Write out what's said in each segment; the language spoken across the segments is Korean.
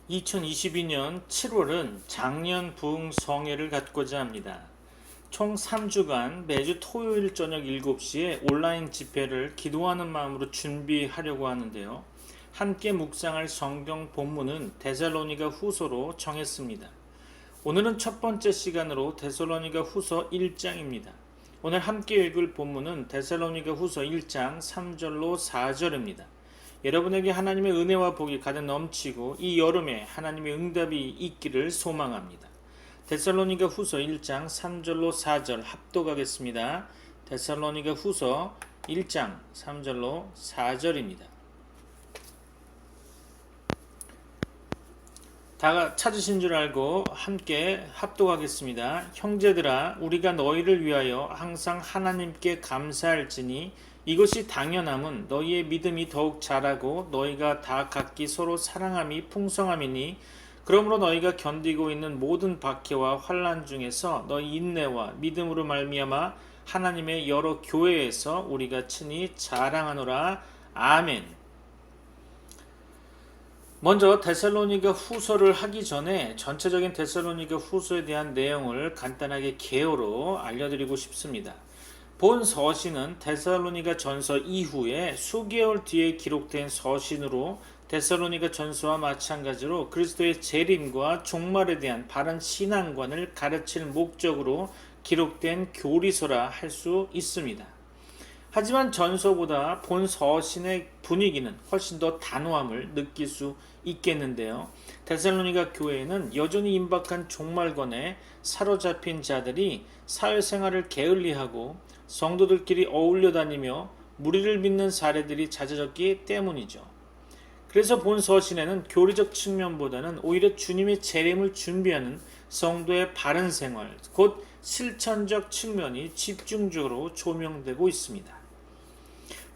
2022년 7월은 작년 부흥성회를 갖고자 합니다. 총 3주간 매주 토요일 저녁 7시에 온라인 집회를 기도하는 마음으로 준비하려고 하는데요. 함께 묵상할 성경 본문은 데살로니가 후서로 정했습니다. 오늘은 첫 번째 시간으로 데살로니가 후서 1장입니다. 오늘 함께 읽을 본문은 데살로니가 후서 1장 3절로 4절입니다. 여러분에게 하나님의 은혜와 복이 가득 넘치고 이 여름에 하나님의 응답이 있기를 소망합니다. 데살로니가 후서 1장 3절로 4절 합독하겠습니다. 데살로니가 후서 1장 3절로 4절입니다. 다 찾으신 줄 알고 함께 합독하겠습니다. 형제들아, 우리가 너희를 위하여 항상 하나님께 감사할지니 이것이 당연함은 너희의 믿음이 더욱 자라고 너희가 다 각기 서로 사랑함이 풍성함이니, 그러므로 너희가 견디고 있는 모든 박해와 환난 중에서 너희 인내와 믿음으로 말미암아 하나님의 여러 교회에서 우리가 친히 자랑하노라. 아멘. 먼저 데살로니가 후서를 하기 전에 전체적인 데살로니가 후서에 대한 내용을 간단하게 개요로 알려드리고 싶습니다. 본 서신은 데살로니가 전서 이후에 수개월 뒤에 기록된 서신으로 데살로니가 전서와 마찬가지로 그리스도의 재림과 종말에 대한 바른 신앙관을 가르칠 목적으로 기록된 교리서라 할 수 있습니다. 하지만 전서보다 본 서신의 분위기는 훨씬 더 단호함을 느낄 수 있겠는데요. 데살로니가 교회에는 여전히 임박한 종말권에 사로잡힌 자들이 사회생활을 게을리하고 성도들끼리 어울려 다니며 무리를 믿는 사례들이 잦아졌기 때문이죠. 그래서 본 서신에는 교리적 측면보다는 오히려 주님의 재림을 준비하는 성도의 바른 생활, 곧 실천적 측면이 집중적으로 조명되고 있습니다.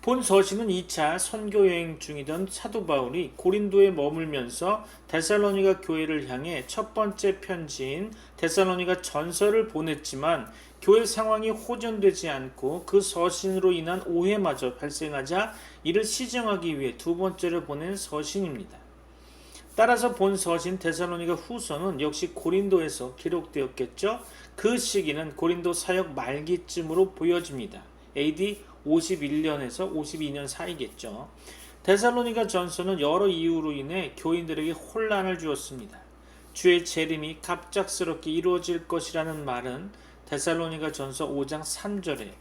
본 서신은 2차 선교 여행 중이던 사도 바울이 고린도에 머물면서 데살로니가 교회를 향해 첫 번째 편지인 데살로니가 전서를 보냈지만 교회 상황이 호전되지 않고 그 서신으로 인한 오해마저 발생하자 이를 시정하기 위해 두 번째로 보낸 서신입니다. 따라서 본 서신 데살로니가 후서는 역시 고린도에서 기록되었겠죠. 그 시기는 고린도 사역 말기쯤으로 보여집니다. AD 51년에서 52년 사이겠죠. 데살로니가 전서는 여러 이유로 인해 교인들에게 혼란을 주었습니다. 주의 재림이 갑작스럽게 이루어질 것이라는 말은 데살로니가 전서 5장 3절에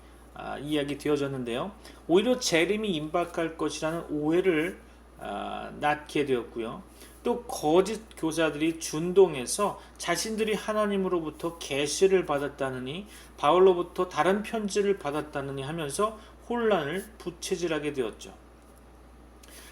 이야기 되어졌는데요. 오히려 재림이 임박할 것이라는 오해를 낳게 되었고요. 또 거짓 교사들이 준동해서 자신들이 하나님으로부터 계시를 받았다느니 바울로부터 다른 편지를 받았다느니 하면서 혼란을 부채질하게 되었죠.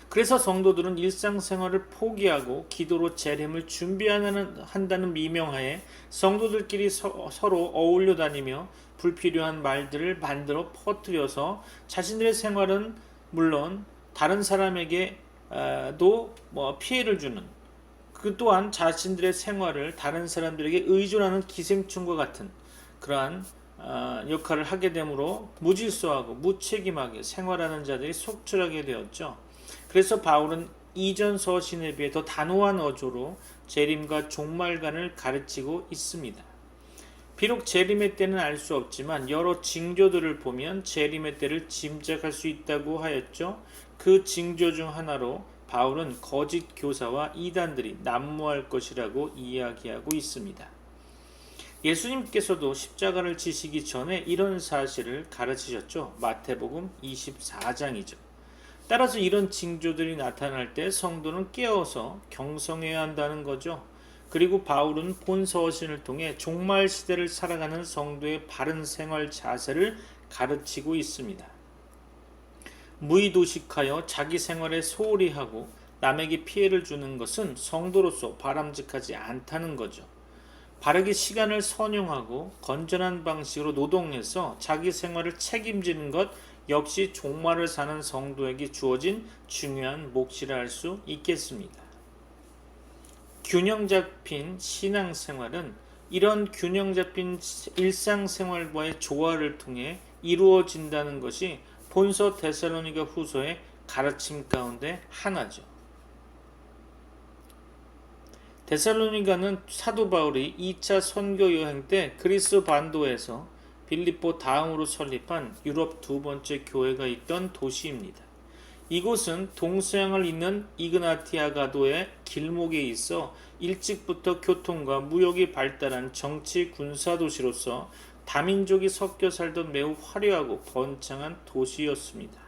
그래서 성도들은 일상생활을 포기하고 기도로 재림을 준비한다는 미명하에 성도들끼리 서로 어울려 다니며 불필요한 말들을 만들어 퍼뜨려서 자신들의 생활은 물론 다른 사람에게도 피해를 주는, 그 또한 자신들의 생활을 다른 사람들에게 의존하는 기생충과 같은 그러한 역할을 하게 되므로 무질서하고 무책임하게 생활하는 자들이 속출하게 되었죠. 그래서 바울은 이전 서신에 비해 더 단호한 어조로 재림과 종말관을 가르치고 있습니다. 비록 재림의 때는 알 수 없지만 여러 징조들을 보면 재림의 때를 짐작할 수 있다고 하였죠. 그 징조 중 하나로 바울은 거짓 교사와 이단들이 난무할 것이라고 이야기하고 있습니다. 예수님께서도 십자가를 지시기 전에 이런 사실을 가르치셨죠. 마태복음 24장이죠. 따라서 이런 징조들이 나타날 때 성도는 깨어서 경성해야 한다는 거죠. 그리고 바울은 본 서신을 통해 종말 시대를 살아가는 성도의 바른 생활 자세를 가르치고 있습니다. 무의도식하여 자기 생활에 소홀히 하고 남에게 피해를 주는 것은 성도로서 바람직하지 않다는 거죠. 바르게 시간을 선용하고 건전한 방식으로 노동해서 자기 생활을 책임지는 것 역시 종말을 사는 성도에게 주어진 중요한 몫이라 할 수 있겠습니다. 균형 잡힌 신앙생활은 이런 균형 잡힌 일상생활과의 조화를 통해 이루어진다는 것이 본서 데살로니가 후서의 가르침 가운데 하나죠. 데살로니가는 사도 바울이 2차 선교 여행 때 그리스 반도에서 빌립보 다음으로 설립한 유럽 두 번째 교회가 있던 도시입니다. 이곳은 동서양을 잇는 이그나티아가도의 길목에 있어 일찍부터 교통과 무역이 발달한 정치 군사 도시로서 다민족이 섞여 살던 매우 화려하고 번창한 도시였습니다.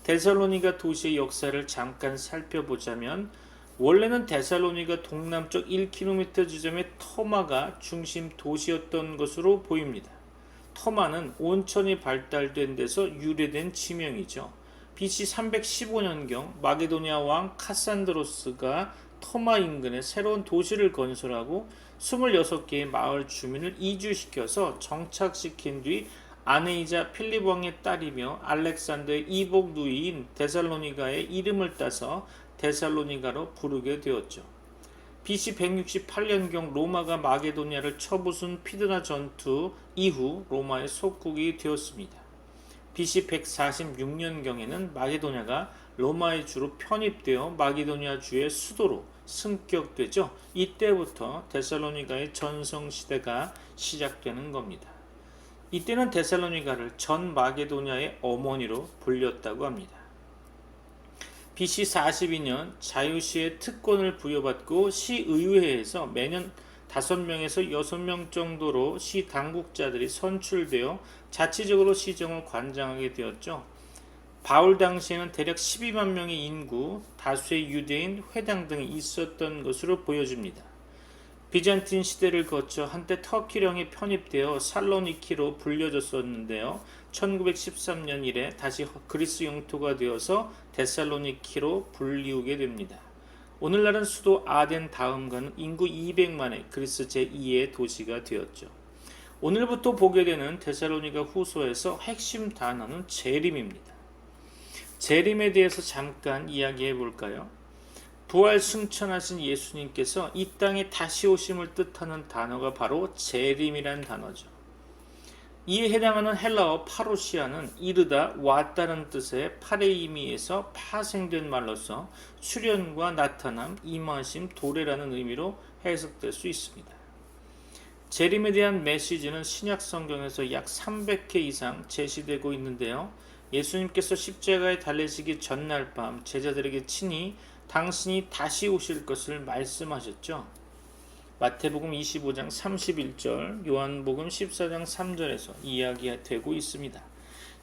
데살로니가 도시의 역사를 잠깐 살펴보자면 원래는 데살로니가 동남쪽 1km 지점의 터마가 중심 도시였던 것으로 보입니다. 터마는 온천이 발달된 데서 유래된 지명이죠. BC 315년경 마게도니아 왕 카산드로스가 터마 인근에 새로운 도시를 건설하고 26개의 마을 주민을 이주시켜서 정착시킨 뒤 아내이자 필립 왕의 딸이며 알렉산더의 이복 누이인 데살로니가의 이름을 따서 데살로니가로 부르게 되었죠. BC 168년경 로마가 마게도니아를 쳐부순 피드나 전투 이후 로마의 속국이 되었습니다. BC 146년경에는 마게도냐가 로마의 주로 편입되어 마게도니아 주의 수도로 승격되죠. 이때부터 데살로니가의 전성시대가 시작되는 겁니다. 이때는 데살로니가를 전 마게도냐의 어머니로 불렸다고 합니다. BC 42년 자유시의 특권을 부여받고 시의회에서 매년 5명에서 6명 정도로 시 당국자들이 선출되어 자치적으로 시정을 관장하게 되었죠. 바울 당시에는 대략 12만 명의 인구, 다수의 유대인, 회당 등이 있었던 것으로 보여집니다. 비잔틴 시대를 거쳐 한때 터키령에 편입되어 살로니키로 불려졌었는데요. 1913년 이래 다시 그리스 영토가 되어서 데살로니키로 불리우게 됩니다. 오늘날은 수도 아덴 다음가는 인구 200만의 그리스 제2의 도시가 되었죠. 오늘부터 보게 되는 데살로니가 후서에서 핵심 단어는 재림입니다. 재림에 대해서 잠깐 이야기해 볼까요? 부활 승천하신 예수님께서 이 땅에 다시 오심을 뜻하는 단어가 바로 재림이란 단어죠. 이에 해당하는 헬라어 파루시아는 이르다 왔다는 뜻의 파레이미에서 파생된 말로서 출현과 나타남, 임하심, 도래라는 의미로 해석될 수 있습니다. 재림에 대한 메시지는 신약 성경에서 약 300회 이상 제시되고 있는데요. 예수님께서 십자가에 달리시기 전날 밤 제자들에게 친히 당신이 다시 오실 것을 말씀하셨죠. 마태복음 25장 31절, 요한복음 14장 3절에서 이야기되고 있습니다.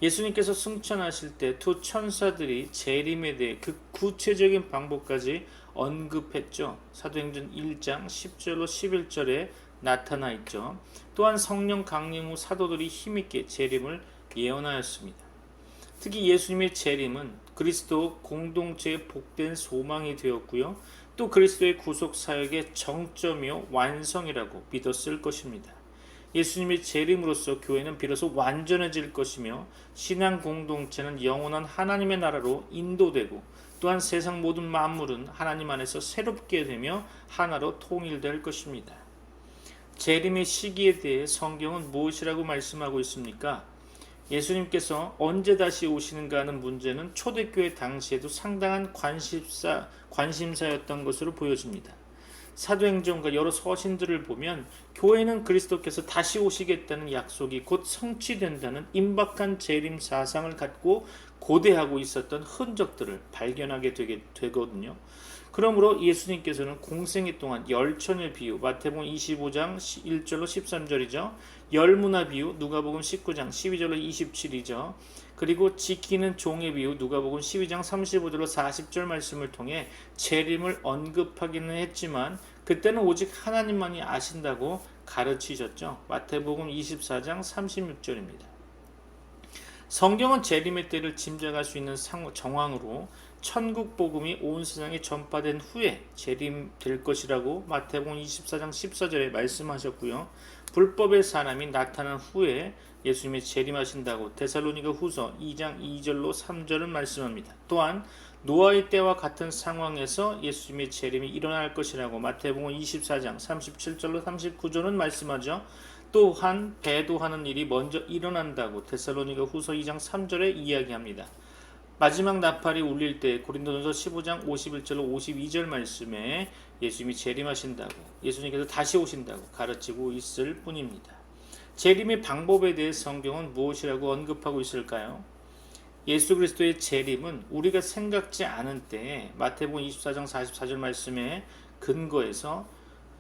예수님께서 승천하실 때 두 천사들이 재림에 대해 그 구체적인 방법까지 언급했죠. 사도행전 1장 10절로 11절에 나타나 있죠. 또한 성령 강림 후 사도들이 힘있게 재림을 예언하였습니다. 특히 예수님의 재림은 그리스도 공동체의 복된 소망이 되었고요. 또 그리스도의 구속 사역의 정점이요 완성이라고 믿었을 것입니다. 예수님의 재림으로써 교회는 비로소 완전해질 것이며 신앙 공동체는 영원한 하나님의 나라로 인도되고 또한 세상 모든 만물은 하나님 안에서 새롭게 되며 하나로 통일될 것입니다. 재림의 시기에 대해 성경은 무엇이라고 말씀하고 있습니까? 예수님께서 언제 다시 오시는가 하는 문제는 초대교회 당시에도 상당한 관심사였던 것으로 보여집니다. 사도행전과 여러 서신들을 보면 교회는 그리스도께서 다시 오시겠다는 약속이 곧 성취된다는 임박한 재림 사상을 갖고 고대하고 있었던 흔적들을 발견하게 되거든요. 그러므로 예수님께서는 공생애 동안 열천의 비유, 마태복음 25장 1절로 13절이죠. 열문화 비유, 누가복음 19장 12절로 27이죠. 그리고 지키는 종의 비유, 누가복음 12장 35절로 40절 말씀을 통해 재림을 언급하기는 했지만 그때는 오직 하나님만이 아신다고 가르치셨죠. 마태복음 24장 36절입니다. 성경은 재림의 때를 짐작할 수 있는 정황으로 천국 복음이 온 세상에 전파된 후에 재림될 것이라고 마태복음 24장 14절에 말씀하셨고요. 불법의 사람이 나타난 후에 예수님이 재림하신다고 데살로니가 후서 2장 2절로 3절은 말씀합니다. 또한 노아의 때와 같은 상황에서 예수님의 재림이 일어날 것이라고 마태복음 24장 37절로 39절은 말씀하죠. 또한 배도하는 일이 먼저 일어난다고 데살로니가 후서 2장 3절에 이야기합니다. 마지막 나팔이 울릴 때 고린도전서 15장 51절로 52절 말씀에 예수님이 재림하신다고, 예수님께서 다시 오신다고 가르치고 있을 뿐입니다. 재림의 방법에 대해 성경은 무엇이라고 언급하고 있을까요? 예수 그리스도의 재림은 우리가 생각지 않은 때에 마태복음 24장 44절 말씀에 근거해서,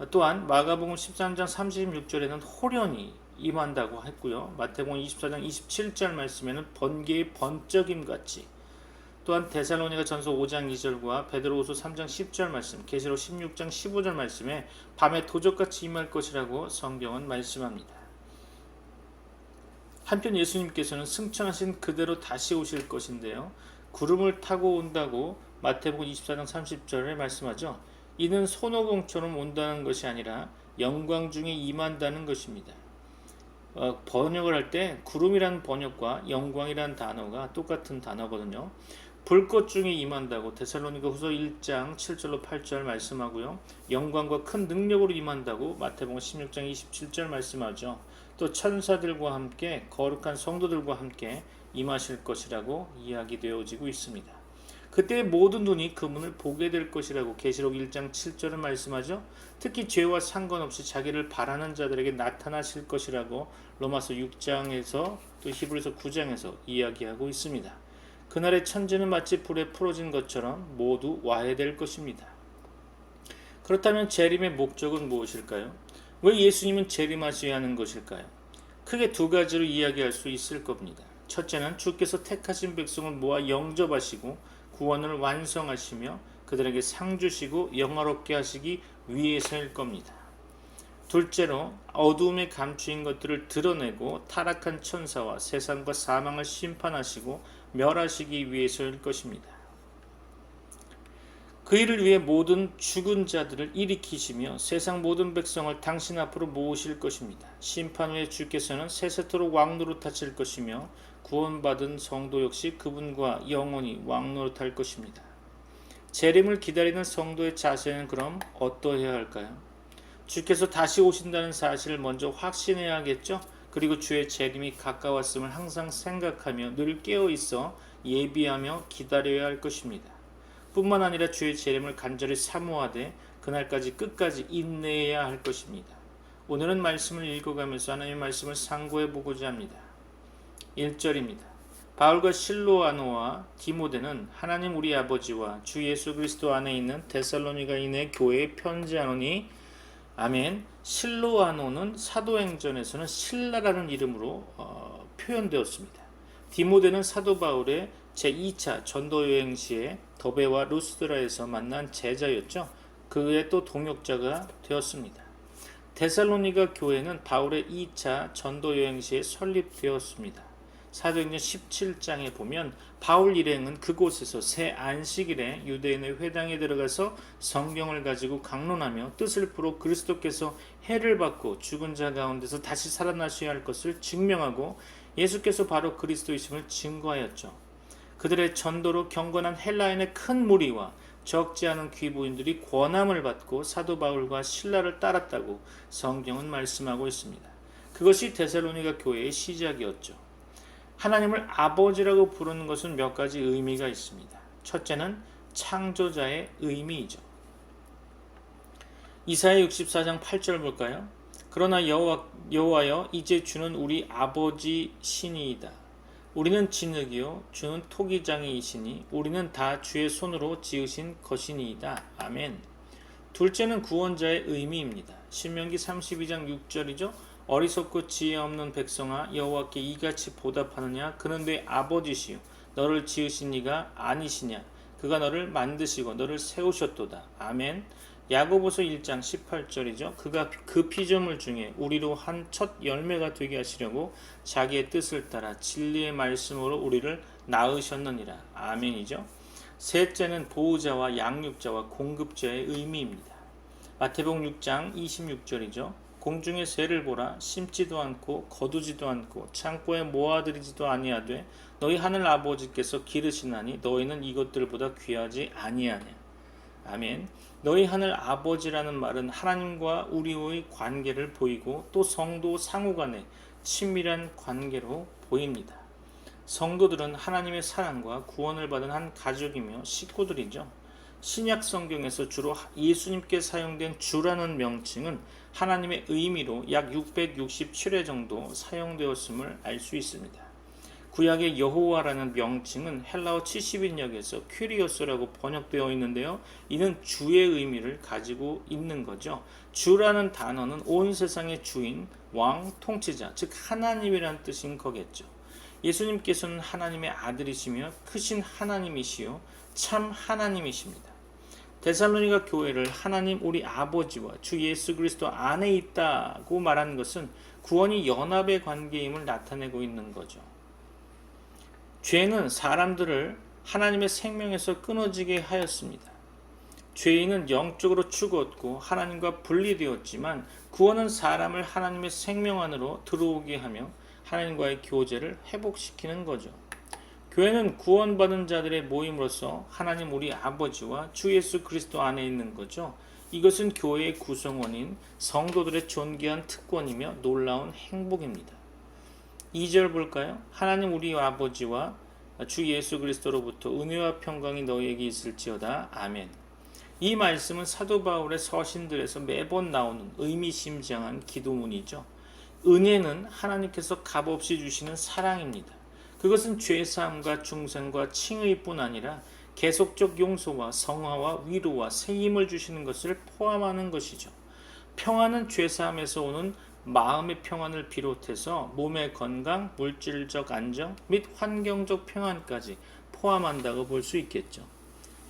또한 마가복음 13장 36절에는 호련히 임한다고 했고요. 마태복음 24장 27절 말씀에는 번개의 번쩍임 같이, 또한 데살로니가 전서 5장 2절과 베드로후서 3장 10절 말씀, 계시록 16장 15절 말씀에 밤에 도적같이 임할 것이라고 성경은 말씀합니다. 한편 예수님께서는 승천하신 그대로 다시 오실 것인데요. 구름을 타고 온다고 마태복음 24장 30절에 말씀하죠. 이는 손오공처럼 온다는 것이 아니라 영광 중에 임한다는 것입니다. 번역을 할 때 구름이라는 번역과 영광이라는 단어가 똑같은 단어거든요. 불꽃 중에 임한다고 데살로니가 후서 1장 7절로 8절 말씀하고요. 영광과 큰 능력으로 임한다고 마태복음 16장 27절 말씀하죠. 또 천사들과 함께 거룩한 성도들과 함께 임하실 것이라고 이야기되어지고 있습니다. 그때 모든 눈이 그분을 보게 될 것이라고 계시록 1장 7절은 말씀하죠. 특히 죄와 상관없이 자기를 바라는 자들에게 나타나실 것이라고 로마서 6장에서 또 히브리서 9장에서 이야기하고 있습니다. 그날의 천지는 마치 불에 풀어진 것처럼 모두 와해될 것입니다. 그렇다면 재림의 목적은 무엇일까요? 왜 예수님은 재림하셔야 하는 것일까요? 크게 두 가지로 이야기할 수 있을 겁니다. 첫째는 주께서 택하신 백성을 모아 영접하시고 구원을 완성하시며 그들에게 상 주시고 영화롭게 하시기 위해서일 겁니다. 둘째로 어두움에 감추인 것들을 드러내고 타락한 천사와 세상과 사망을 심판하시고 멸하시기 위해서일 것입니다. 그 일을 위해 모든 죽은 자들을 일으키시며 세상 모든 백성을 당신 앞으로 모으실 것입니다. 심판 후에 주께서는 세세토록 왕노릇하실 것이며 구원받은 성도 역시 그분과 영원히 왕노릇할 것입니다. 재림을 기다리는 성도의 자세는 그럼 어떠해야 할까요? 주께서 다시 오신다는 사실을 먼저 확신해야겠죠? 그리고 주의 재림이 가까웠음을 항상 생각하며 늘 깨어있어 예비하며 기다려야 할 것입니다. 뿐만 아니라 주의 재림을 간절히 사모하되 그날까지 끝까지 인내해야 할 것입니다. 오늘은 말씀을 읽어가면서 하나님의 말씀을 상고해 보고자 합니다. 1절입니다. 바울과 실로아노와 디모데는 하나님 우리 아버지와 주 예수 그리스도 안에 있는 데살로니가인의 교회에 편지하노니 아멘. 실로아노는 사도행전에서는 신라라는 이름으로 표현되었습니다. 디모데는 사도 바울의 제2차 전도여행 시에 더베와 루스드라에서 만난 제자였죠. 그의 또 동역자가 되었습니다. 데살로니가 교회는 바울의 2차 전도여행 시에 설립되었습니다. 사도행전 17장에 보면 바울 일행은 그곳에서 새 안식일에 유대인의 회당에 들어가서 성경을 가지고 강론하며 뜻을 풀어 그리스도께서 해를 받고 죽은 자 가운데서 다시 살아나셔야 할 것을 증명하고 예수께서 바로 그리스도이심을 증거하였죠. 그들의 전도로 경건한 헬라인의 큰 무리와 적지 않은 귀부인들이 권함을 받고 사도 바울과 신라를 따랐다고 성경은 말씀하고 있습니다. 그것이 데살로니가 교회의 시작이었죠. 하나님을 아버지라고 부르는 것은 몇 가지 의미가 있습니다. 첫째는 창조자의 의미이죠. 이사야 64장 8절 볼까요? 그러나 여호와여 이제 주는 우리 아버지 신이이다. 우리는 진흙이요 주는 토기장이이시니 우리는 다 주의 손으로 지으신 것이니이다. 아멘. 둘째는 구원자의 의미입니다. 신명기 32장 6절이죠. 어리석고 지혜 없는 백성아 여호와께 이같이 보답하느냐 그는 내 아버지시요 너를 지으신 이가 아니시냐 그가 너를 만드시고 너를 세우셨도다. 아멘. 야고보서 1장 18절이죠. 그가 그 피조물 중에 우리로 한 첫 열매가 되게 하시려고 자기의 뜻을 따라 진리의 말씀으로 우리를 낳으셨느니라. 아멘이죠. 셋째는 보호자와 양육자와 공급자의 의미입니다. 마태복음 6장 26절이죠. 공중의 새를 보라 심지도 않고 거두지도 않고 창고에 모아들이지도 아니하되 너희 하늘 아버지께서 기르시나니 너희는 이것들보다 귀하지 아니하냐. 아멘. 너희 하늘 아버지라는 말은 하나님과 우리의 관계를 보이고 또 성도 상호 간의 친밀한 관계로 보입니다. 성도들은 하나님의 사랑과 구원을 받은 한 가족이며 식구들이죠. 신약 성경에서 주로 예수님께 사용된 주라는 명칭은 하나님의 의미로 약 667회 정도 사용되었음을 알 수 있습니다. 구약의 여호와라는 명칭은 헬라어 70인역에서 퀴리오스라고 번역되어 있는데요. 이는 주의 의미를 가지고 있는 거죠. 주라는 단어는 온 세상의 주인, 왕, 통치자, 즉 하나님이란 뜻인 거겠죠. 예수님께서는 하나님의 아들이시며 크신 하나님이시요 참 하나님이십니다. 데살로니가 교회를 하나님 우리 아버지와 주 예수 그리스도 안에 있다고 말하는 것은 구원이 연합의 관계임을 나타내고 있는 거죠. 죄는 사람들을 하나님의 생명에서 끊어지게 하였습니다. 죄인은 영적으로 죽었고 하나님과 분리되었지만 구원은 사람을 하나님의 생명 안으로 들어오게 하며 하나님과의 교제를 회복시키는 거죠. 교회는 구원받은 자들의 모임으로서 하나님 우리 아버지와 주 예수 그리스도 안에 있는 거죠. 이것은 교회의 구성원인 성도들의 존귀한 특권이며 놀라운 행복입니다. 2절 볼까요? 하나님 우리 아버지와 주 예수 그리스도로부터 은혜와 평강이 너희에게 있을지어다. 아멘. 이 말씀은 사도 바울의 서신들에서 매번 나오는 의미심장한 기도문이죠. 은혜는 하나님께서 값없이 주시는 사랑입니다. 그것은 죄사함과 중생과 칭의뿐 아니라 계속적 용서와 성화와 위로와 새힘을 주시는 것을 포함하는 것이죠. 평안은 죄사함에서 오는 마음의 평안을 비롯해서 몸의 건강, 물질적 안정 및 환경적 평안까지 포함한다고 볼 수 있겠죠.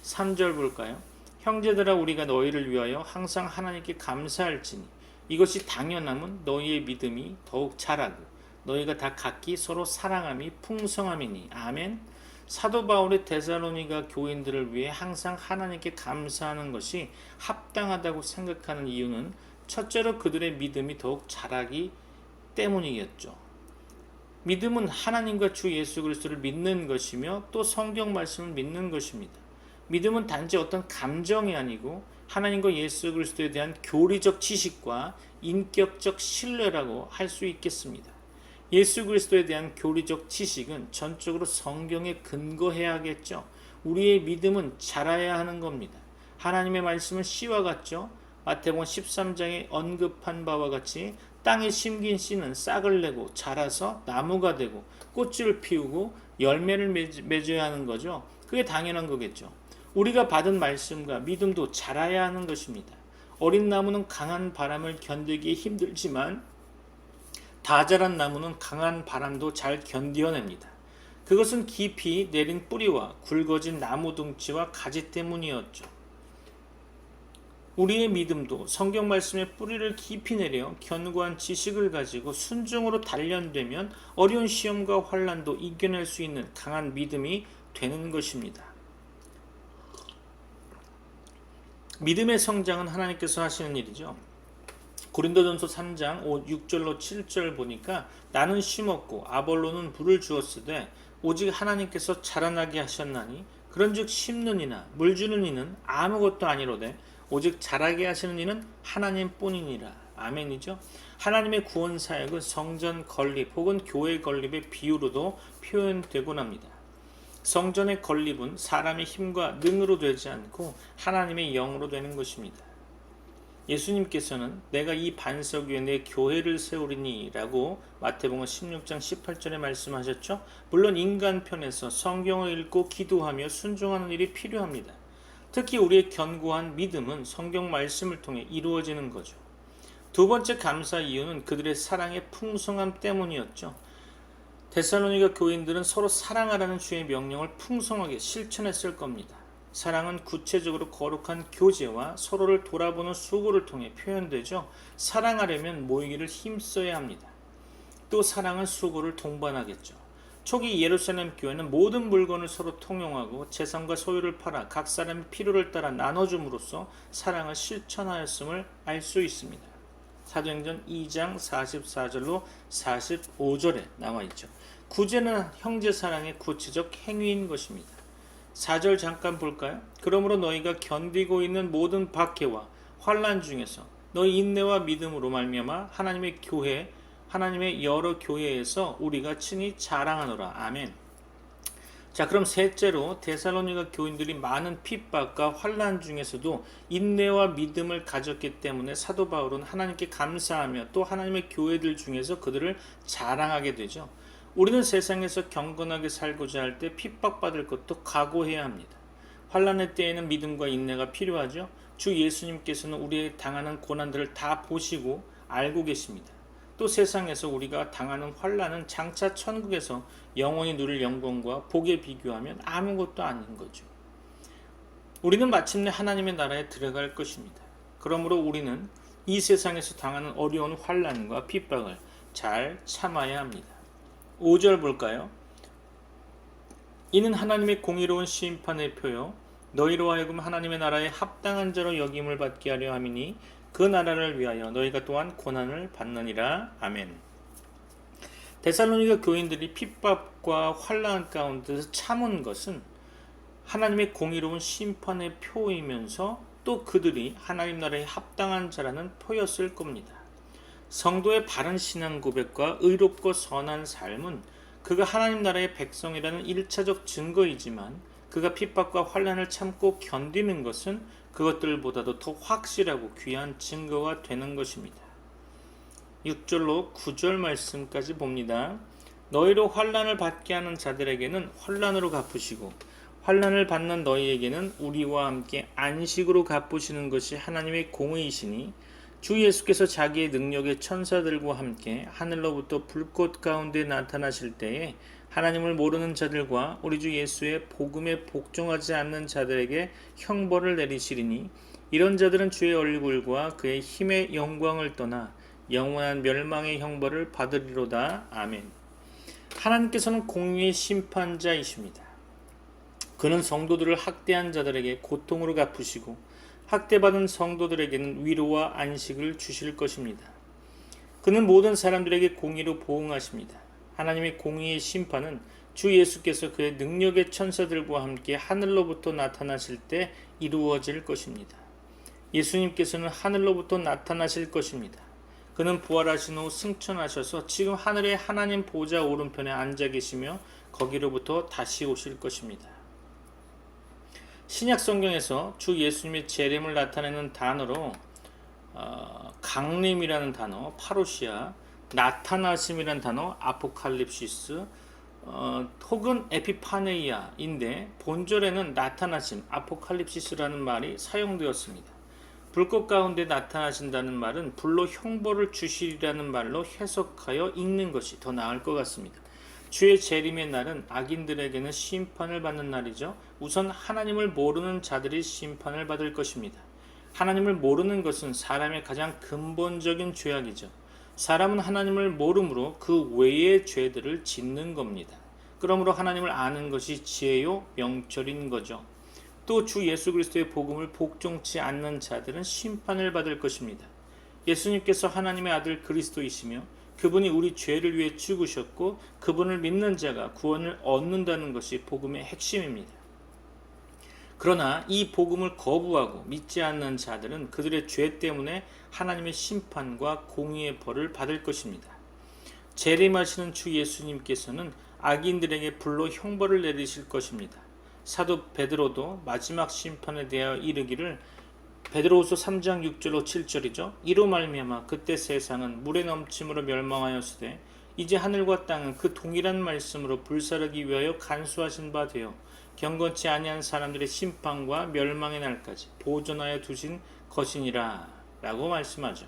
3절 볼까요? 형제들아 우리가 너희를 위하여 항상 하나님께 감사할지니 이것이 당연함은 너희의 믿음이 더욱 자라고 너희가 다 각기 서로 사랑함이 풍성함이니. 아멘. 사도 바울의 데살로니가 교인들을 위해 항상 하나님께 감사하는 것이 합당하다고 생각하는 이유는 첫째로 그들의 믿음이 더욱 자라기 때문이겠죠. 믿음은 하나님과 주 예수 그리스도를 믿는 것이며 또 성경 말씀을 믿는 것입니다. 믿음은 단지 어떤 감정이 아니고 하나님과 예수 그리스도에 대한 교리적 지식과 인격적 신뢰라고 할 수 있겠습니다. 예수 그리스도에 대한 교리적 지식은 전적으로 성경에 근거해야겠죠. 우리의 믿음은 자라야 하는 겁니다. 하나님의 말씀은 씨와 같죠. 마태복음 13장에 언급한 바와 같이 땅에 심긴 씨는 싹을 내고 자라서 나무가 되고 꽃을 피우고 열매를 맺어야 하는 거죠. 그게 당연한 거겠죠. 우리가 받은 말씀과 믿음도 자라야 하는 것입니다. 어린 나무는 강한 바람을 견디기 힘들지만 다 자란 나무는 강한 바람도 잘 견뎌냅니다. 그것은 깊이 내린 뿌리와 굵어진 나무 둥치와 가지 때문이었죠. 우리의 믿음도 성경 말씀의 뿌리를 깊이 내려 견고한 지식을 가지고 순종으로 단련되면 어려운 시험과 환난도 이겨낼 수 있는 강한 믿음이 되는 것입니다. 믿음의 성장은 하나님께서 하시는 일이죠. 고린도전서 3장 6절로 7절 보니까 나는 심었고 아볼로는 물을 주었으되 오직 하나님께서 자라나게 하셨나니 그런즉 심는 이나 물 주는 이는 아무것도 아니로되 오직 자라게 하시는 이는 하나님뿐이니라. 아멘이죠. 하나님의 구원 사역은 성전 건립 혹은 교회 건립의 비유로도 표현되곤 합니다. 성전의 건립은 사람의 힘과 능으로 되지 않고 하나님의 영으로 되는 것입니다. 예수님께서는 내가 이 반석 위에 내 교회를 세우리니 라고 마태복음 16장 18절에 말씀하셨죠. 물론 인간 편에서 성경을 읽고 기도하며 순종하는 일이 필요합니다. 특히 우리의 견고한 믿음은 성경 말씀을 통해 이루어지는 거죠. 두 번째 감사 이유는 그들의 사랑의 풍성함 때문이었죠. 데살로니가 교인들은 서로 사랑하라는 주의 명령을 풍성하게 실천했을 겁니다. 사랑은 구체적으로 거룩한 교제와 서로를 돌아보는 수고를 통해 표현되죠. 사랑하려면 모이기를 힘써야 합니다. 또 사랑은 수고를 동반하겠죠. 초기 예루살렘 교회는 모든 물건을 서로 통용하고 재산과 소유를 팔아 각 사람의 필요를 따라 나눠줌으로써 사랑을 실천하였음을 알 수 있습니다. 사도행전 2장 44절로 45절에 나와있죠. 구제는 형제 사랑의 구체적 행위인 것입니다. 4절 잠깐 볼까요? 그러므로 너희가 견디고 있는 모든 박해와 환난 중에서 너희 인내와 믿음으로 말미암아 하나님의 여러 교회에서 우리가 친히 자랑하노라. 아멘. 자, 그럼 셋째로 데살로니가 교인들이 많은 핍박과 환난 중에서도 인내와 믿음을 가졌기 때문에 사도 바울은 하나님께 감사하며 또 하나님의 교회들 중에서 그들을 자랑하게 되죠. 우리는 세상에서 경건하게 살고자 할 때 핍박받을 것도 각오해야 합니다. 환난의 때에는 믿음과 인내가 필요하죠. 주 예수님께서는 우리의 당하는 고난들을 다 보시고 알고 계십니다. 또 세상에서 우리가 당하는 환난은 장차 천국에서 영원히 누릴 영광과 복에 비교하면 아무것도 아닌 거죠. 우리는 마침내 하나님의 나라에 들어갈 것입니다. 그러므로 우리는 이 세상에서 당하는 어려운 환난과 핍박을 잘 참아야 합니다. 5절 볼까요? 이는 하나님의 공의로운 심판의 표요 너희로 하여금 하나님의 나라에 합당한 자로 여김을 받게 하려 함이니 그 나라를 위하여 너희가 또한 고난을 받느니라. 아멘. 데살로니가 교인들이 핍박과 환난 가운데서 참은 것은 하나님의 공의로운 심판의 표이면서 또 그들이 하나님 나라에 합당한 자라는 표였을 겁니다. 성도의 바른 신앙 고백과 의롭고 선한 삶은 그가 하나님 나라의 백성이라는 1차적 증거이지만 그가 핍박과 환난을 참고 견디는 것은 그것들보다도 더 확실하고 귀한 증거가 되는 것입니다. 6절로 9절 말씀까지 봅니다. 너희로 환난을 받게 하는 자들에게는 환난으로 갚으시고 환난을 받는 너희에게는 우리와 함께 안식으로 갚으시는 것이 하나님의 공의이시니 주 예수께서 자기의 능력의 천사들과 함께 하늘로부터 불꽃 가운데 나타나실 때에 하나님을 모르는 자들과 우리 주 예수의 복음에 복종하지 않는 자들에게 형벌을 내리시리니 이런 자들은 주의 얼굴과 그의 힘의 영광을 떠나 영원한 멸망의 형벌을 받으리로다. 아멘. 하나님께서는 공의의 심판자이십니다. 그는 성도들을 학대한 자들에게 고통으로 갚으시고 학대받은 성도들에게는 위로와 안식을 주실 것입니다. 그는 모든 사람들에게 공의로 보응하십니다. 하나님의 공의의 심판은 주 예수께서 그의 능력의 천사들과 함께 하늘로부터 나타나실 때 이루어질 것입니다. 예수님께서는 하늘로부터 나타나실 것입니다. 그는 부활하신 후 승천하셔서 지금 하늘의 하나님 보좌 오른편에 앉아 계시며 거기로부터 다시 오실 것입니다. 신약 성경에서 주 예수님의 재림을 나타내는 단어로 강림이라는 단어, 파루시아, 나타나심이라는 단어, 아포칼립시스, 혹은 에피파네이아인데 본절에는 나타나심, 아포칼립시스라는 말이 사용되었습니다. 불꽃 가운데 나타나신다는 말은 불로 형벌을 주시리라는 말로 해석하여 읽는 것이 더 나을 것 같습니다. 주의 재림의 날은 악인들에게는 심판을 받는 날이죠. 우선 하나님을 모르는 자들이 심판을 받을 것입니다. 하나님을 모르는 것은 사람의 가장 근본적인 죄악이죠. 사람은 하나님을 모름으로 그 외의 죄들을 짓는 겁니다. 그러므로 하나님을 아는 것이 지혜요 명철인 거죠. 또 주 예수 그리스도의 복음을 복종치 않는 자들은 심판을 받을 것입니다. 예수님께서 하나님의 아들 그리스도이시며 그분이 우리 죄를 위해 죽으셨고 그분을 믿는 자가 구원을 얻는다는 것이 복음의 핵심입니다. 그러나 이 복음을 거부하고 믿지 않는 자들은 그들의 죄 때문에 하나님의 심판과 공의의 벌을 받을 것입니다. 재림하시는 주 예수님께서는 악인들에게 불로 형벌을 내리실 것입니다. 사도 베드로도 마지막 심판에 대하여 이르기를 베드로후서 3장 6절로 7절이죠. 이로 말미암아 그때 세상은 물의 넘침으로 멸망하였으되 이제 하늘과 땅은 그 동일한 말씀으로 불사르기 위하여 간수하신 바 되어 경건치 아니한 사람들의 심판과 멸망의 날까지 보존하여 두신 것이니라 라고 말씀하죠.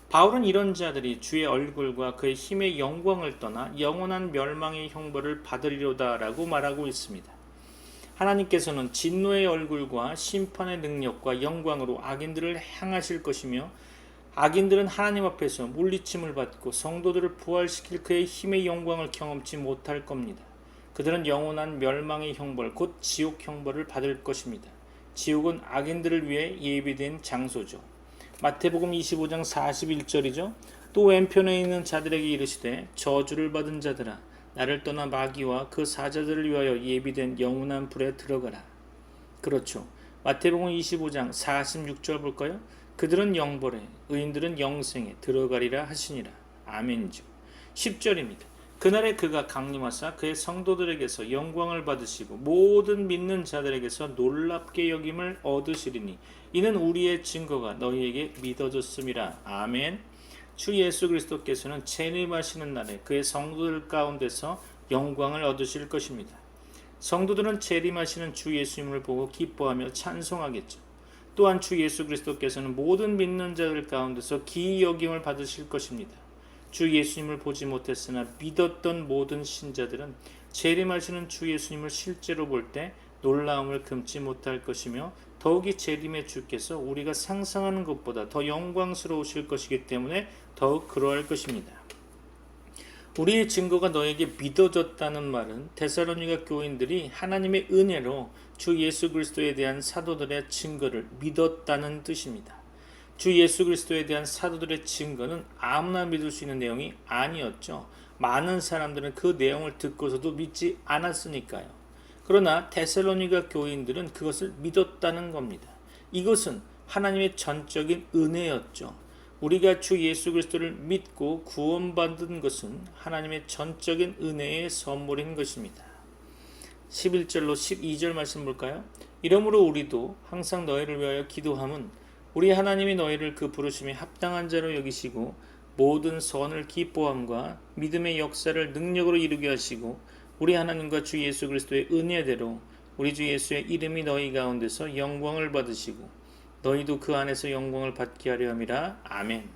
바울은 이런 자들이 주의 얼굴과 그의 힘의 영광을 떠나 영원한 멸망의 형벌을 받으리로다 라고 말하고 있습니다. 하나님께서는 진노의 얼굴과 심판의 능력과 영광으로 악인들을 향하실 것이며 악인들은 하나님 앞에서 물리침을 받고 성도들을 부활시킬 그의 힘의 영광을 경험치 못할 겁니다. 그들은 영원한 멸망의 형벌, 곧 지옥 형벌을 받을 것입니다. 지옥은 악인들을 위해 예비된 장소죠. 마태복음 25장 41절이죠. 또 왼편에 있는 자들에게 이르시되 저주를 받은 자들아 나를 떠나 마귀와 그 사자들을 위하여 예비된 영원한 불에 들어가라. 그렇죠. 마태복음 25장 46절 볼까요? 그들은 영벌에 의인들은 영생에 들어가리라 하시니라. 아멘이죠. 10절입니다. 그날에 그가 강림하사 그의 성도들에게서 영광을 받으시고 모든 믿는 자들에게서 놀랍게 여김을 얻으시리니 이는 우리의 증거가 너희에게 믿어졌음이라. 아멘. 주 예수 그리스도께서는 재림하시는 날에 그의 성도들 가운데서 영광을 얻으실 것입니다. 성도들은 재림하시는 주 예수님을 보고 기뻐하며 찬송하겠죠. 또한 주 예수 그리스도께서는 모든 믿는 자들 가운데서 기이 여김을 받으실 것입니다. 주 예수님을 보지 못했으나 믿었던 모든 신자들은 재림하시는 주 예수님을 실제로 볼 때 놀라움을 금치 못할 것이며 더욱이 재림의 주께서 우리가 상상하는 것보다 더 영광스러우실 것이기 때문에 더욱 그러할 것입니다. 우리의 증거가 너에게 믿어졌다는 말은 데살로니가 교인들이 하나님의 은혜로 주 예수 그리스도에 대한 사도들의 증거를 믿었다는 뜻입니다. 주 예수 그리스도에 대한 사도들의 증거는 아무나 믿을 수 있는 내용이 아니었죠. 많은 사람들은 그 내용을 듣고서도 믿지 않았으니까요. 그러나 데살로니가 교인들은 그것을 믿었다는 겁니다. 이것은 하나님의 전적인 은혜였죠. 우리가 주 예수 그리스도를 믿고 구원받은 것은 하나님의 전적인 은혜의 선물인 것입니다. 11절로 12절 말씀 볼까요? 이러므로 우리도 항상 너희를 위하여 기도함은 우리 하나님이 너희를 그 부르심에 합당한 자로 여기시고 모든 선을 기뻐함과 믿음의 역사를 능력으로 이루게 하시고 우리 하나님과 주 예수 그리스도의 은혜대로 우리 주 예수의 이름이 너희 가운데서 영광을 받으시고 너희도 그 안에서 영광을 받게 하려 함이라. 아멘.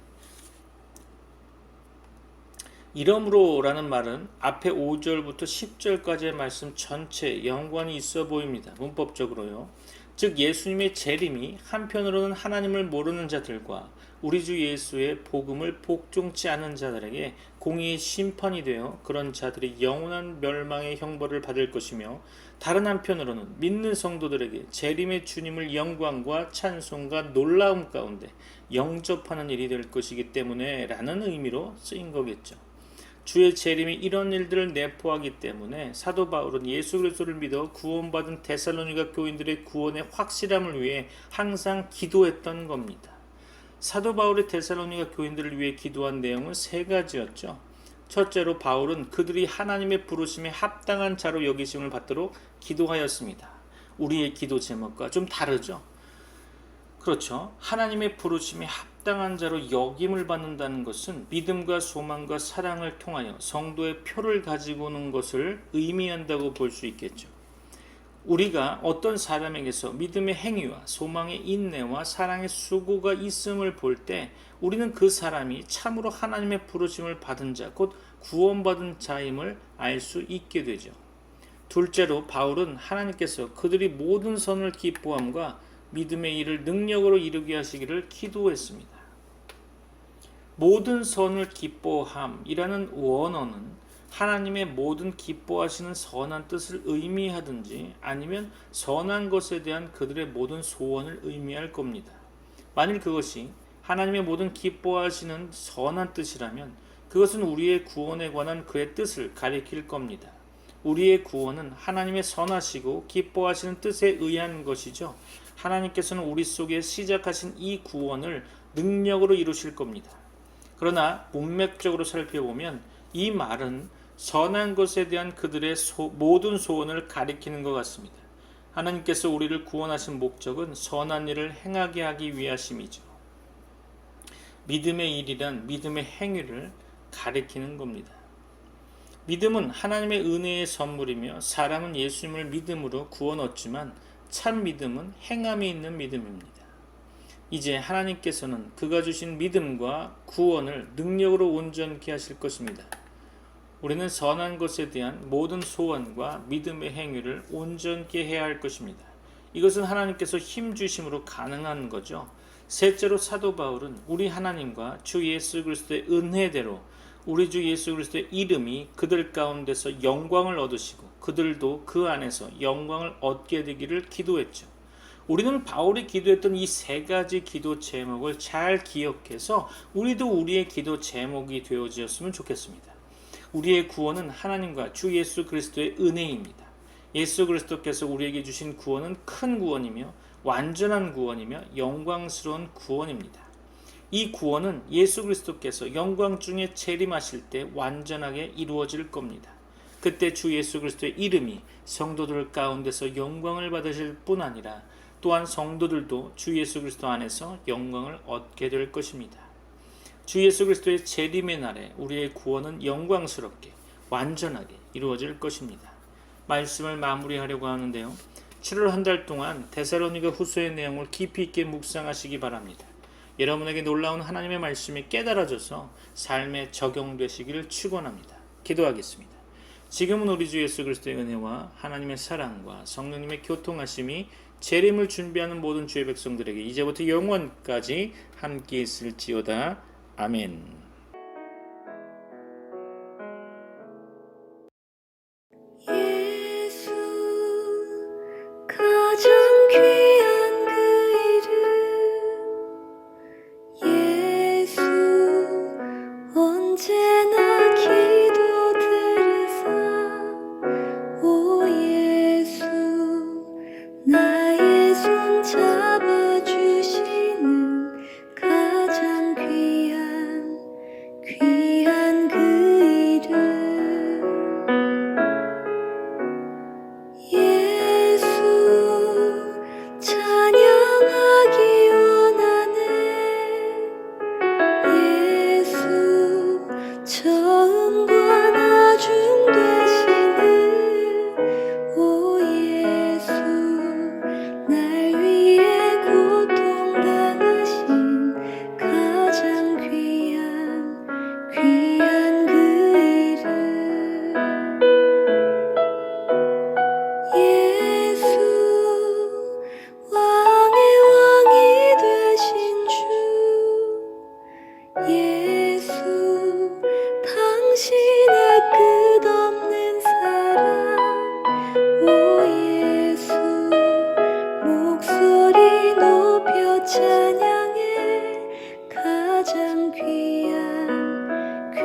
이러므로 라는 말은 앞에 5절부터 10절까지의 말씀 전체에 연관이 있어 보입니다. 문법적으로요. 즉 예수님의 재림이 한편으로는 하나님을 모르는 자들과 우리 주 예수의 복음을 복종치 않은 자들에게 공의의 심판이 되어 그런 자들이 영원한 멸망의 형벌을 받을 것이며 다른 한편으로는 믿는 성도들에게 재림의 주님을 영광과 찬송과 놀라움 가운데 영접하는 일이 될 것이기 때문에 라는 의미로 쓰인 거겠죠. 주의 재림이 이런 일들을 내포하기 때문에 사도 바울은 예수 그리스도를 믿어 구원받은 데살로니가 교인들의 구원의 확실함을 위해 항상 기도했던 겁니다. 사도 바울의 데살로니가 교인들을 위해 기도한 내용은 세 가지였죠. 첫째로 바울은 그들이 하나님의 부르심에 합당한 자로 여기심을 받도록 기도하였습니다. 우리의 기도 제목과 좀 다르죠. 그렇죠. 하나님의 부르심에 합당한 자로 여김을 받는다는 것은 믿음과 소망과 사랑을 통하여 성도의 표를 가지고 오는 것을 의미한다고 볼 수 있겠죠. 우리가 어떤 사람에게서 믿음의 행위와 소망의 인내와 사랑의 수고가 있음을 볼 때 우리는 그 사람이 참으로 하나님의 부르심을 받은 자, 곧 구원받은 자임을 알 수 있게 되죠. 둘째로 바울은 하나님께서 그들이 모든 선을 기뻐함과 믿음의 일을 능력으로 이루게 하시기를 기도했습니다. 모든 선을 기뻐함이라는 원어는 하나님의 모든 기뻐하시는 선한 뜻을 의미하든지 아니면 선한 것에 대한 그들의 모든 소원을 의미할 겁니다. 만일 그것이 하나님의 모든 기뻐하시는 선한 뜻이라면 그것은 우리의 구원에 관한 그의 뜻을 가리킬 겁니다. 우리의 구원은 하나님의 선하시고 기뻐하시는 뜻에 의한 것이죠. 하나님께서는 우리 속에 시작하신 이 구원을 능력으로 이루실 겁니다. 그러나 문맥적으로 살펴보면 이 말은 선한 것에 대한 그들의 모든 소원을 가리키는 것 같습니다. 하나님께서 우리를 구원하신 목적은 선한 일을 행하게 하기 위하심이죠. 믿음의 일이란 믿음의 행위를 가리키는 겁니다. 믿음은 하나님의 은혜의 선물이며 사람은 예수님을 믿음으로 구원 얻지만 참 믿음은 행함이 있는 믿음입니다. 이제 하나님께서는 그가 주신 믿음과 구원을 능력으로 온전케 하실 것입니다. 우리는 선한 것에 대한 모든 소원과 믿음의 행위를 온전케 해야 할 것입니다. 이것은 하나님께서 힘 주심으로 가능한 거죠. 셋째로 사도 바울은 우리 하나님과 주 예수 그리스도의 은혜대로 우리 주 예수 그리스도의 이름이 그들 가운데서 영광을 얻으시고 그들도 그 안에서 영광을 얻게 되기를 기도했죠. 우리는 바울이 기도했던 이 세 가지 기도 제목을 잘 기억해서 우리도 우리의 기도 제목이 되어지었으면 좋겠습니다. 우리의 구원은 하나님과 주 예수 그리스도의 은혜입니다. 예수 그리스도께서 우리에게 주신 구원은 큰 구원이며 완전한 구원이며 영광스러운 구원입니다. 이 구원은 예수 그리스도께서 영광 중에 재림하실 때 완전하게 이루어질 겁니다. 그때 주 예수 그리스도의 이름이 성도들 가운데서 영광을 받으실 뿐 아니라 또한 성도들도 주 예수 그리스도 안에서 영광을 얻게 될 것입니다. 주 예수 그리스도의 재림의 날에 우리의 구원은 영광스럽게 완전하게 이루어질 것입니다. 말씀을 마무리하려고 하는데요. 7월 한 달 동안 데살로니가 후서의 내용을 깊이 있게 묵상하시기 바랍니다. 여러분에게 놀라운 하나님의 말씀이 깨달아져서 삶에 적용되시기를 축원합니다. 기도하겠습니다. 지금은 우리 주 예수 그리스도의 은혜와 하나님의 사랑과 성령님의 교통하심이 재림을 준비하는 모든 주의 백성들에게 이제부터 영원까지 함께 있을지어다. 아멘. 예수 가장 귀한 그 이름 예수 언제나 기도 들으사 오 예수 나의 손 잡아주시는 가장 귀한 그 이름 예수 찬양하기 원하네 예수 처음과 나중 되시는 오 예수 날 위해 고통당하신 가장 귀한 그 이름 예수 왕의 왕이 되신 주 예수 당신의 끝없는 사랑 오 예수 목소리 높여 찬양해 가장 귀한 그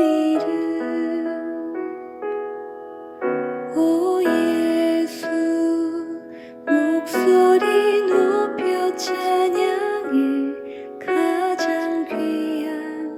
이름 오 예수 목소리 높여 찬양해 가장 귀한